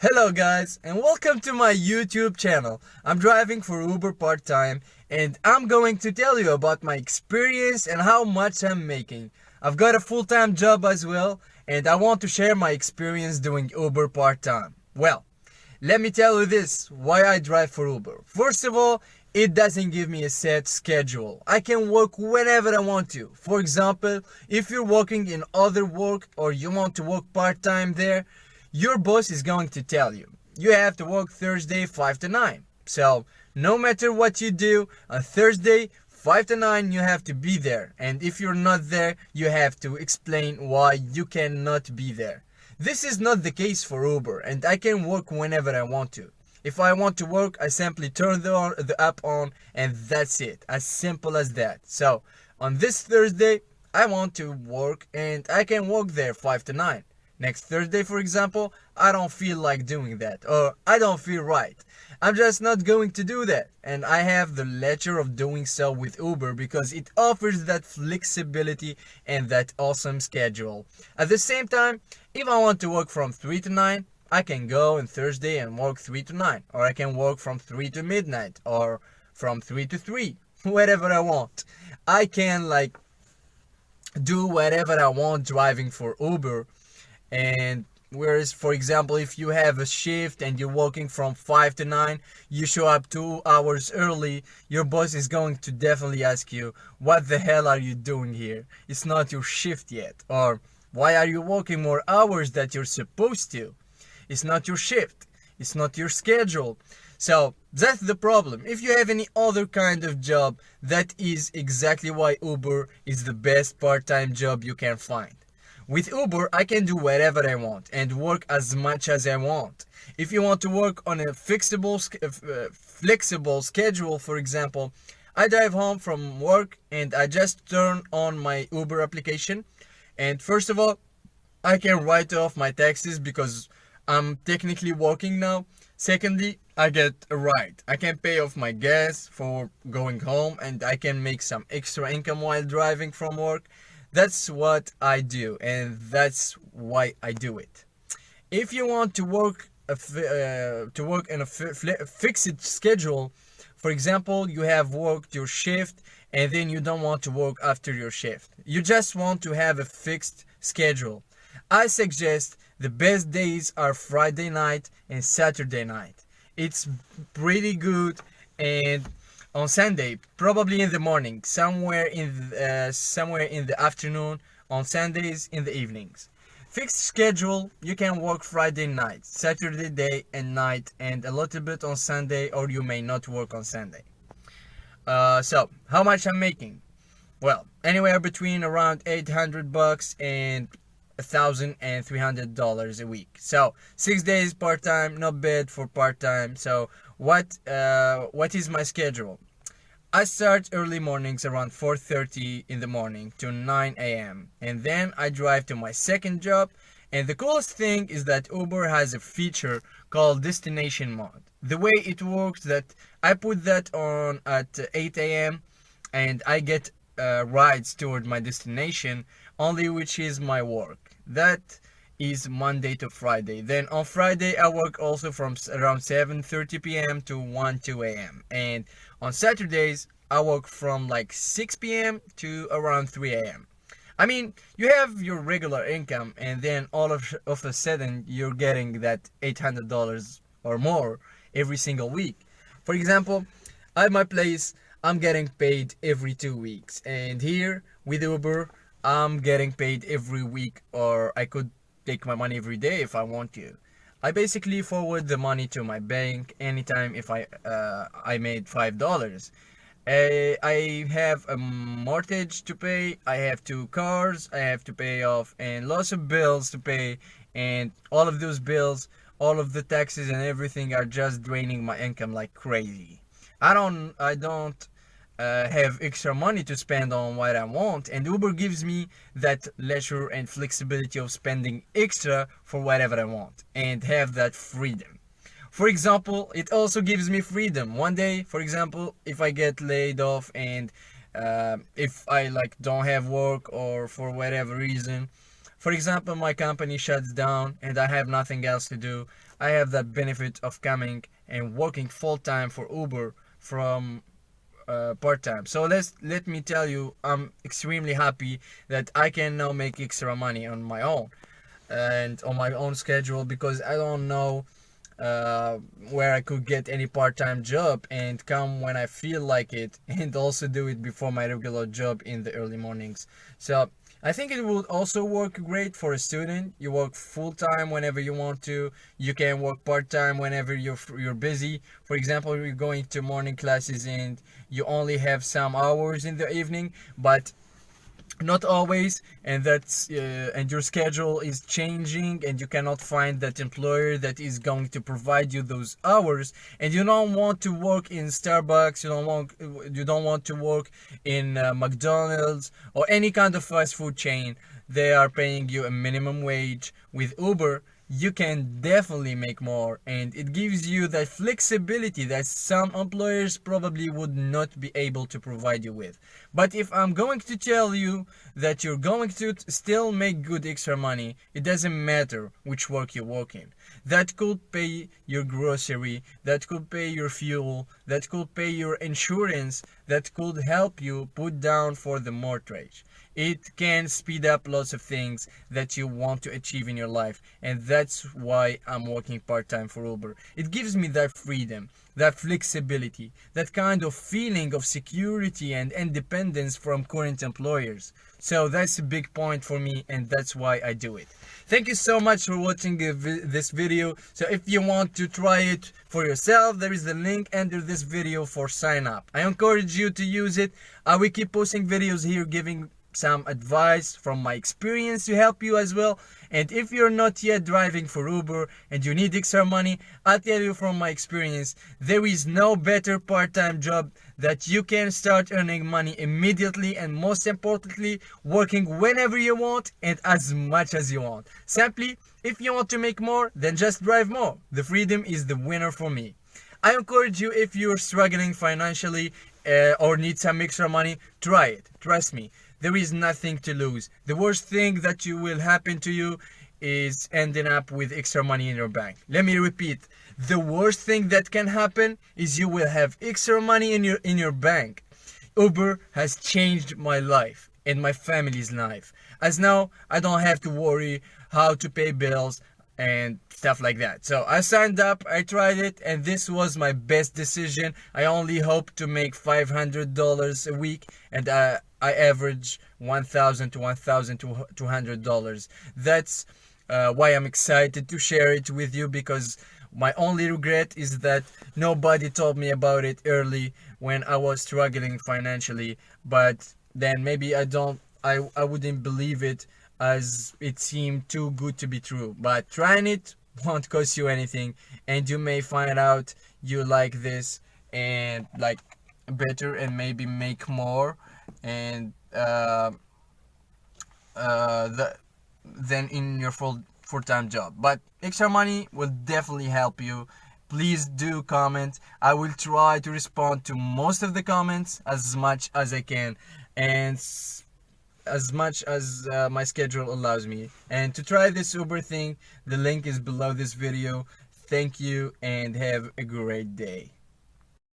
Hello guys and welcome to my YouTube channel. I'm driving for Uber part-time and I'm going to tell you about my experience and how much I'm making. I've got a full-time job as well and I want to share my experience doing Uber part-time. Well, let me tell you this, why I drive for Uber. First of all, it doesn't give me a set schedule. I can work whenever I want to. For example, if you're working in other work or you want to work part-time there, your boss is going to tell you, you have to work Thursday 5 to 9. So, no matter what you do, on Thursday 5 to 9 you have to be there. And if you're not there, you have to explain why you cannot be there. This is not the case for Uber, and I can work whenever I want to. If I want to work, I simply turn the app on, and that's it. As simple as that. So, on this Thursday, I want to work, and I can work there 5 to 9. Next Thursday, for example, I don't feel like doing that, or I don't feel right. I'm just not going to do that, and I have the leisure of doing so with Uber because it offers that flexibility and that awesome schedule. At the same time, if I want to work from 3 to 9, I can go on Thursday and work 3 to 9, or I can work from 3 to midnight, or from 3 to 3, whatever I want. I can do whatever I want driving for Uber. And whereas, for example, if you have a shift and you're working from 5 to 9, you show up 2 hours early, your boss is going to definitely ask you, what the hell are you doing here? It's not your shift yet. Or, why are you working more hours that you're supposed to? It's not your shift. It's not your schedule. So, that's the problem. If you have any other kind of job, that is exactly why Uber is the best part-time job you can find. With Uber, I can do whatever I want and work as much as I want. If you want to work on a flexible schedule, for example, I drive home from work and I just turn on my Uber application. And first of all, I can write off my taxes because I'm technically working now. Secondly, I get a ride. I can pay off my gas for going home and I can make some extra income while driving from work. That's what I do, and that's why I do it. If you want to work in a fixed schedule, for example, you have worked your shift and then you don't want to work after your shift. You just want to have a fixed schedule. I suggest the best days are Friday night and Saturday night. It's pretty good, and on Sunday, probably in the morning, somewhere in the afternoon, on Sundays in the evenings. Fixed schedule, you can work Friday night, Saturday day and night, and a little bit on Sunday, or you may not work on Sunday. So, how much I'm making? Well, anywhere between around $800 and $1,300 a week. So 6 days part time, not bad for part time. So what is my schedule? I start early mornings around 4:30 in the morning to 9 a.m. and then I drive to my second job. And the coolest thing is that Uber has a feature called destination mode. The way it works that I put that on at 8 a.m. and I get rides toward my destination, only which is my work. That is Monday to Friday. Then on Friday I work also from around 7:30 p.m. to 2 a.m. And on Saturdays I work from like 6 p.m. to around 3 a.m. I mean, you have your regular income and then all of a sudden you're getting that $800 or more every single week. For example, at my place I'm getting paid every 2 weeks, and here with Uber I'm getting paid every week, or I could take my money every day if I want to. I basically forward the money to my bank anytime if I made $5. I have a mortgage to pay, I have 2 cars I have to pay off, and lots of bills to pay, and all of those bills, all of the taxes and everything are just draining my income like crazy. I don't have extra money to spend on what I want, and Uber gives me that leisure and flexibility of spending extra for whatever I want and have that freedom. For example, it also gives me freedom. One day, for example, if I get laid off and if I don't have work or for whatever reason, For example, my company shuts down and I have nothing else to do. I have that benefit of coming and working full time for Uber from part time. So let me tell you, I'm extremely happy that I can now make extra money on my own and on my own schedule, because I don't know uh, where I could get any part-time job and come when I feel like it, and also do it before my regular job in the early mornings. So I think it would also work great for a student. You work full-time whenever you want to. You can work part-time whenever you're busy. For example, you're going to morning classes and you only have some hours in the evening, but not always, and that's and your schedule is changing and you cannot find that employer that is going to provide you those hours, and you don't want to work in Starbucks, you don't want to work in McDonald's or any kind of fast food chain. They are paying you a minimum wage. With Uber you can definitely make more, and it gives you that flexibility that some employers probably would not be able to provide you with. But if I'm going to tell you that you're going to still make good extra money, it doesn't matter which work you work in. That could pay your grocery, that could pay your fuel, that could pay your insurance, that could help you put down for the mortgage. It can speed up lots of things that you want to achieve in your life, and that's why I'm working part-time for Uber. It gives me that freedom, that flexibility, that kind of feeling of security and independence from current employers. So that's a big point for me, and that's why I do it. Thank you so much for watching this video. So if you want to try it for yourself, there is the link under this video for sign up. I encourage you to use it. I will keep posting videos here giving some advice from my experience to help you as well. And if you're not yet driving for Uber and you need extra money, I'll tell you from my experience, there is no better part-time job that you can start earning money immediately, and most importantly, working whenever you want and as much as you want. Simply, if you want to make more, then just drive more. The freedom is the winner for me. I encourage you, if you're struggling financially or need some extra money, try it. Trust me. There is nothing to lose. The worst thing that will happen to you is ending up with extra money in your bank. Let me repeat. The worst thing that can happen is you will have extra money in your bank. Uber has changed my life and my family's life. As now, I don't have to worry how to pay bills and stuff like that. So I signed up, I tried it, and this was my best decision. I only hope to make $500 a week, and I average $1,000 to $1,200. That's why I'm excited to share it with you, because my only regret is that nobody told me about it early when I was struggling financially. But then maybe I wouldn't believe it, as it seemed too good to be true. But trying it won't cost you anything, and you may find out you like this and like better, and maybe make more and than in your full-time job. But extra money will definitely help you. Please do comment. I will try to respond to most of the comments as much as I can, and as much as my schedule allows me. And to try this Uber thing, the link is below this video. Thank you and have a great day.